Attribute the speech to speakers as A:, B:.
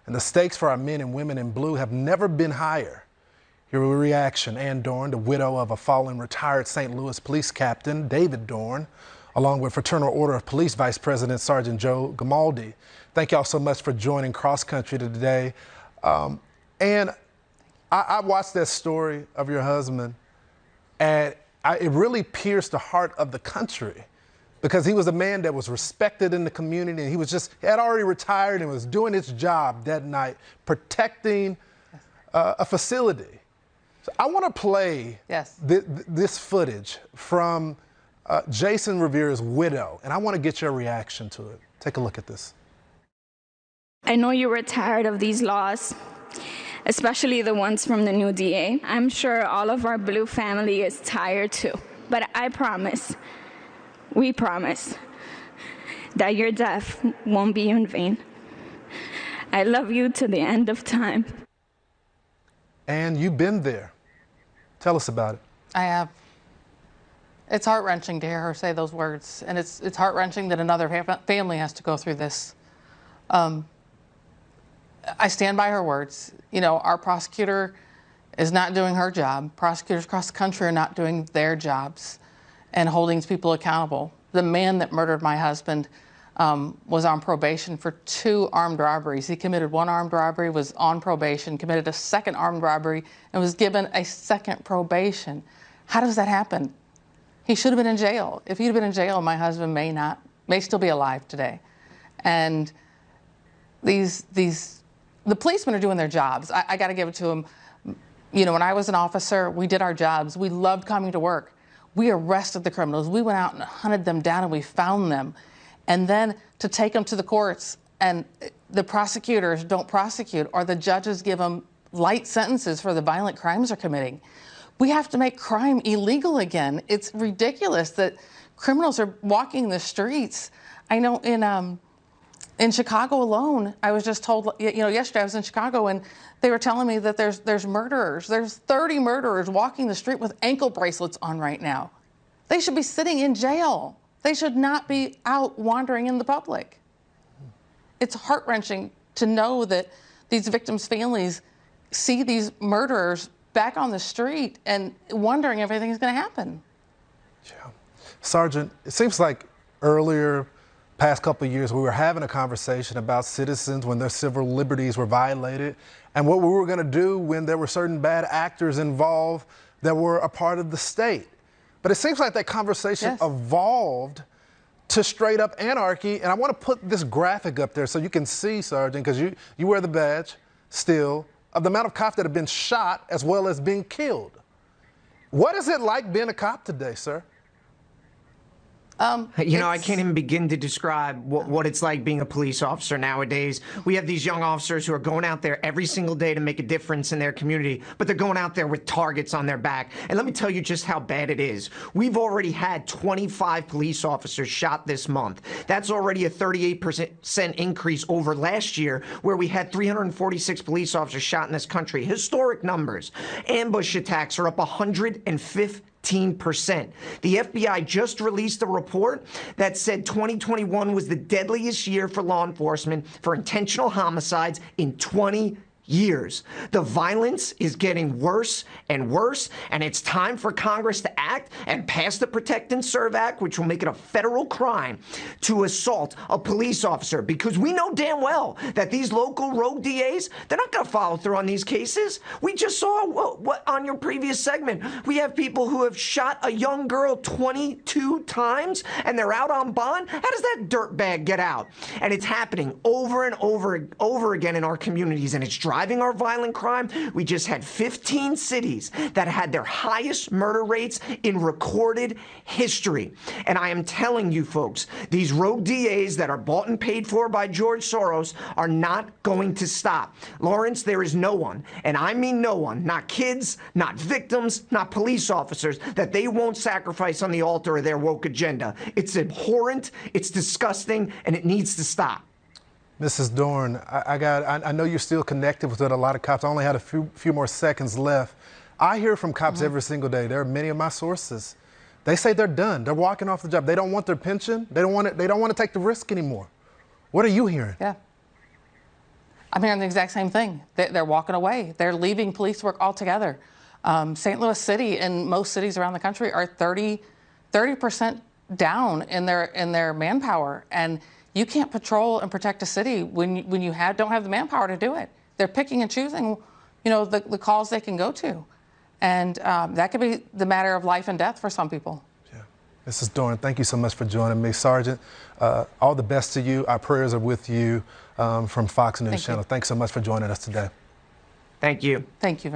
A: and the stakes for our men and women in blue have never been higher. Your reaction, Ann Dorn, the widow of a fallen retired St. Louis police captain, David Dorn, along with Fraternal Order of Police Vice President Sergeant Joe Gamaldi. Thank y'all so much for joining Cross Country today. And I watched that story of your husband, and it really pierced the heart of the country, because he was a man that was respected in the community, and he had already retired and was doing his job that night, protecting a facility. So I want to play this footage from Jason Rivera's widow, and I want to get your reaction to it. Take a look at this.
B: I know you were tired of these laws, especially the ones from the new DA. I'm sure all of our blue family is tired too, but I promise, we promise, that your death won't be in vain. I love you to the end of time.
A: And you've been there. Tell us about it. I have.
C: It's heart-wrenching to hear her say those words, and it's heart-wrenching that another family has to go through this. I stand by her words. You know, our prosecutor is not doing her job. Prosecutors across the country are not doing their jobs and holding people accountable. The man that murdered my husband was on probation for 2 armed robberies. He committed 1 armed robbery, was on probation, committed a 2nd armed robbery, and was given a 2nd probation. How does that happen? He should have been in jail. If he'd been in jail, my husband may still be alive today. And the policemen are doing their jobs. I got to give it to them. You know, when I was an officer, we did our jobs. We loved coming to work. We arrested the criminals. We went out and hunted them down, and we found them. And then to take them to the courts, and the prosecutors don't prosecute, or the judges give them light sentences for the violent crimes they're committing. We have to make crime illegal again. It's ridiculous that criminals are walking the streets. I know in Chicago alone, I was just told, you know, yesterday I was in Chicago, and they were telling me that there's murderers. There's 30 murderers walking the street with ankle bracelets on right now. They should be sitting in jail. They should not be out wandering in the public. It's heart-wrenching to know that these victims' families see these murderers back on the street and wondering if anything's going to happen.
A: Yeah. Sergeant, it seems like earlier, past couple of years, we were having a conversation about citizens when their civil liberties were violated and what we were going to do when there were certain bad actors involved that were a part of the state. But it seems like that conversation evolved to straight up anarchy. And I want to put this graphic up there so you can see, Sergeant, because you wear the badge still, of the amount of cops that have been shot as well as being killed. What is it like being a cop today, sir?
D: You know, I can't even begin to describe what it's like being a police officer nowadays. We have these young officers who are going out there every single day to make a difference in their community, but they're going out there with targets on their back. And let me tell you just how bad it is. We've already had 25 police officers shot this month. That's already a 38% increase over last year, where we had 346 police officers shot in this country. Historic numbers. Ambush attacks are up 150%. The FBI just released a report that said 2021 was the deadliest year for law enforcement for intentional homicides in 20 years. The violence is getting worse and worse, and it's time for Congress to act and pass the Protect and Serve Act, which will make it a federal crime to assault a police officer, because we know damn well that these local rogue DAs, they're not going to follow through on these cases. We just saw what on your previous segment. We have people who have shot a young girl 22 times, and they're out on bond. How does that dirtbag get out? And it's happening over and over again in our communities, and it's driving our violent crime. We just had 15 cities that had their highest murder rates in recorded history. And I am telling you folks, these rogue DAs that are bought and paid for by George Soros are not going to stop. Lawrence, there is no one, and I mean no one, not kids, not victims, not police officers, that they won't sacrifice on the altar of their woke agenda. It's abhorrent, it's disgusting, and it needs to stop.
A: Mrs. Dorn, I know you're still connected with a lot of cops. I only had a few more seconds left. I hear from cops every single day. There are many of my sources. They say they're done. They're walking off the job. They don't want their pension. They don't want to take the risk anymore. What are you hearing?
C: Yeah. I'm hearing the exact same thing. They're walking away. They're leaving police work altogether. St. Louis City and most cities around the country are 30% down in their manpower, and you can't patrol and protect a city when you don't have the manpower to do it. They're picking and choosing, the calls they can go to, and that could be the matter of life and death for some people.
A: Yeah. Mrs. Dorn, thank you so much for joining me. Sergeant, all the best to you. Our prayers are with you from Fox News Channel. Thanks so much for joining us today.
D: Thank you.
C: Thank you.